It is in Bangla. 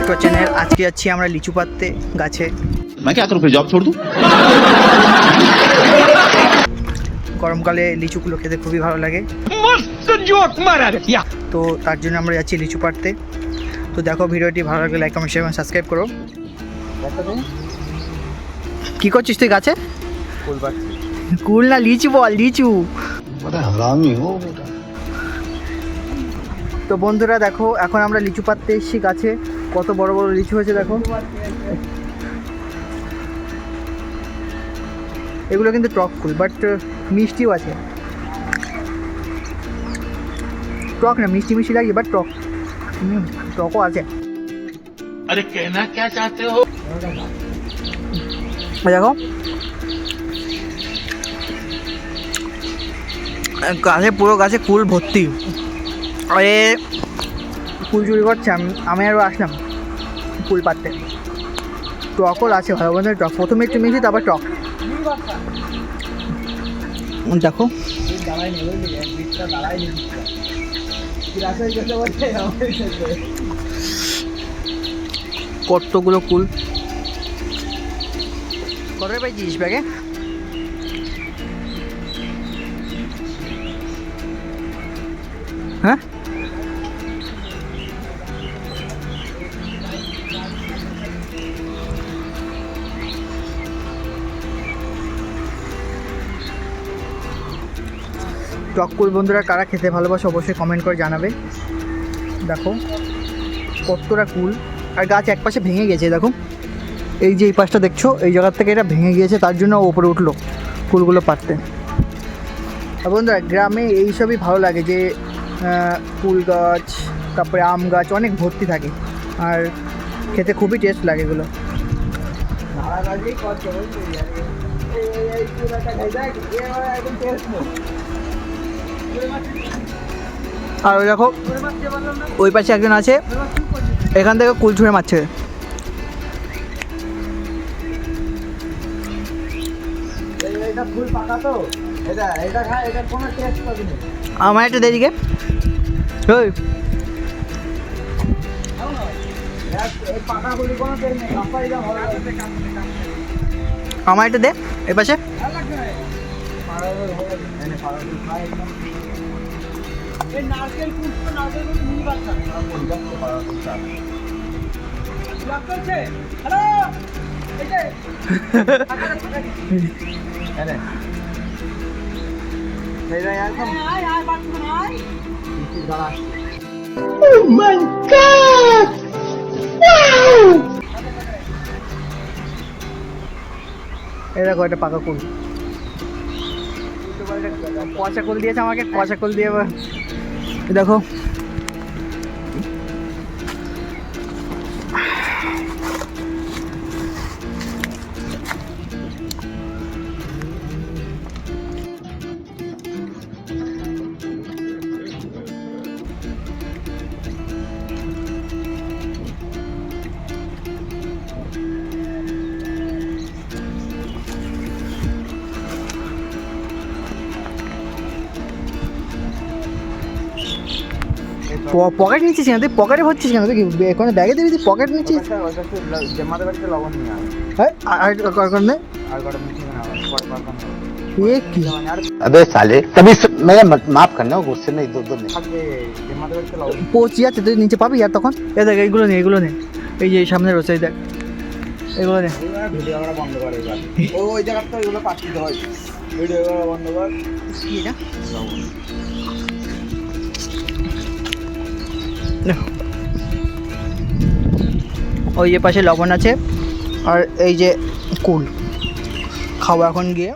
To channel. আজকে যাচ্ছি আমরা লিচু পাড়তে গাছে। গরমকালে লিচুগুলো খেতে খুবই ভালো লাগে, তো তার জন্য আমরা যাচ্ছি লিচু পাড়তে। তো দেখো, ভিডিওটি ভালো লাগলে লাইক কমেন্ট শেয়ার এবং সাবস্ক্রাইব করো। কি করছিস তুই গাছে? কুল না লিচু বল, লিচু। তো বন্ধুরা দেখো, এখন আমরা লিচু পাড়তে এসেছি গাছে। কত বড় বড় লিচু হয়েছে দেখো। এগুলো কিন্তু টক কুল, বাট মিষ্টিও আছে। টক না, মিষ্টি মিষ্টি লাগে, বাট টক, টকও আছে। अरे कहना क्या चाहते हो? দেখো গাছে, পুরো গাছে কুল ভর্তি। আরে কুল চুরি করছে, আমি আরও আসলাম কুল পাড়তে। টকও আছে ভালো বন্ধু, টক প্রথমে একটু মিষ্টি, তারপর টক। দেখো কতগুলো কুল। কত পাইছিস ব্যাগে? হ্যাঁ, টক কুল বন্ধুরা কারা খেতে ভালোবাসে অবশ্যই কমেন্ট করে জানাবে। দেখো কতটা কুল, আর গাছ এক পাশে ভেঙে গেছে। দেখো এই যে এই পাশটা দেখছো, এই জায়গার থেকে এটা ভেঙে গিয়েছে, তার জন্য ওপরে উঠলো কুলগুলো পাড়তে। আর বন্ধুরা গ্রামে এইসবই ভালো লাগে, যে কুল গাছ, তারপরে আম গাছ অনেক ভর্তি থাকে, আর খেতে খুবই টেস্ট লাগে এগুলো। আর ওই দেখো ওই পাশে একজন আছে, এখান থেকে কুল ছুঁড়ে মারছে। আমার একটা দেরিকে ওই আমার একটা দে এ পাশে। Oh my God! Wow! এই দেখো, এটা পাকা কুল। পচা কুল দিয়েছে আমাকে, পচা কুল দিয়ে। দেখো পকেট নিচ্ছিস কেন তুই? পকেটে ভরছিস কেন তুই? কোনো ব্যাগে দিবি তুই? পকেট নিচ্ছিস? হ্যাঁ, আর अबे साले कभी मैं माफ करना गुस्से में इधर उधर नहीं। পচি আছে, তুই নিচে পাবি। আর তখন এ দেখ, এইগুলো নে, এগুলো নে, এই যে সামনে রয়েছে, এই দেখ এগুলো নে। ভিডিও করা বন্ধ কর এবার। ওই জায়গাটা এগুলো পাঠিয়ে দাও, ভিডিও করা বন্ধ কর। কি এটা? ওই যে পাশে লবণ আছে, আর এই যে কুল। খাবো এখন গিয়ে।